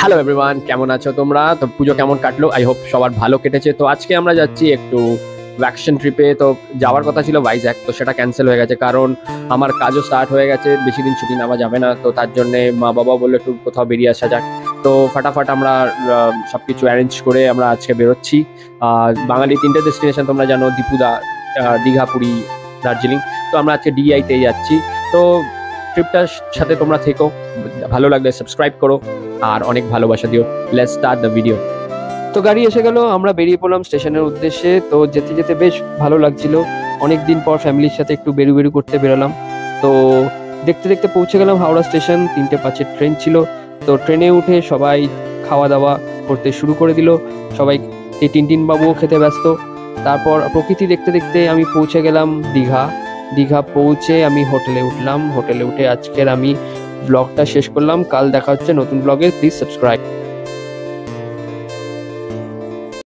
Hello everyone, কেমন আছো তোমরা? তো পুজো কেমন কাটলো? আই হোপ সবার ভালো কেটেছে। তো আজকে আমরা যাচ্ছি একটু ভ্যাকেশন ট্রিপে। তো যাওয়ার কথা ছিল ভাইজ্যাক, তো সেটা ক্যান্সেল হয়ে গেছে কারণ আমার কাজও স্টার্ট হয়ে গেছে। বেশি দিন ছুটি নেওয়া যাবে না, তো তার জন্যে মা বাবাও বললো একটু কোথাও বেরিয়ে আসা যাক। তো ফাটাফাট আমরা সবকিছু অ্যারেঞ্জ করে আমরা আজকে বেরোচ্ছি। বাঙালি 3টে ডেস্টিনেশন তোমরা জানো, দীপুদা, দীঘা, পুরী, দার্জিলিং। তো আমরা আজকে ডিআইতেই যাচ্ছি। তো ট্রিপটার সাথে তোমরা থেকো, ভালো লাগলে সাবস্ক্রাইব করো আর অনেক ভালোবাসা দিও। Let's start the video. তো গাড়ি এসে গেল, আমরা বেরিয়ে পড়লাম স্টেশনের উদ্দেশ্যে। তো যেতে যেতে বেশ ভালো লাগছিল, অনেক দিন পর ফ্যামিলির সাথে একটু বেরু করতে বেরোলাম। তো দেখতে দেখতে পৌঁছে গেলাম হাওড়া স্টেশন। 3টে 5-এর ট্রেন ছিল। তো ট্রেনে উঠে সবাই খাওয়া দাওয়া করতে শুরু করে দিল। সবাই এই টিনটিন বাবুও খেতে ব্যস্ত। তারপর প্রকৃতি দেখতে দেখতে আমি পৌঁছে গেলাম দীঘা। দীঘা পৌঁছে আমি হোটেলে উঠলাম। হোটেলে উঠে আজকের আমি ব্লগটা শেষ করলাম। কাল দেখা হচ্ছে নতুন ব্লগে। Please subscribe.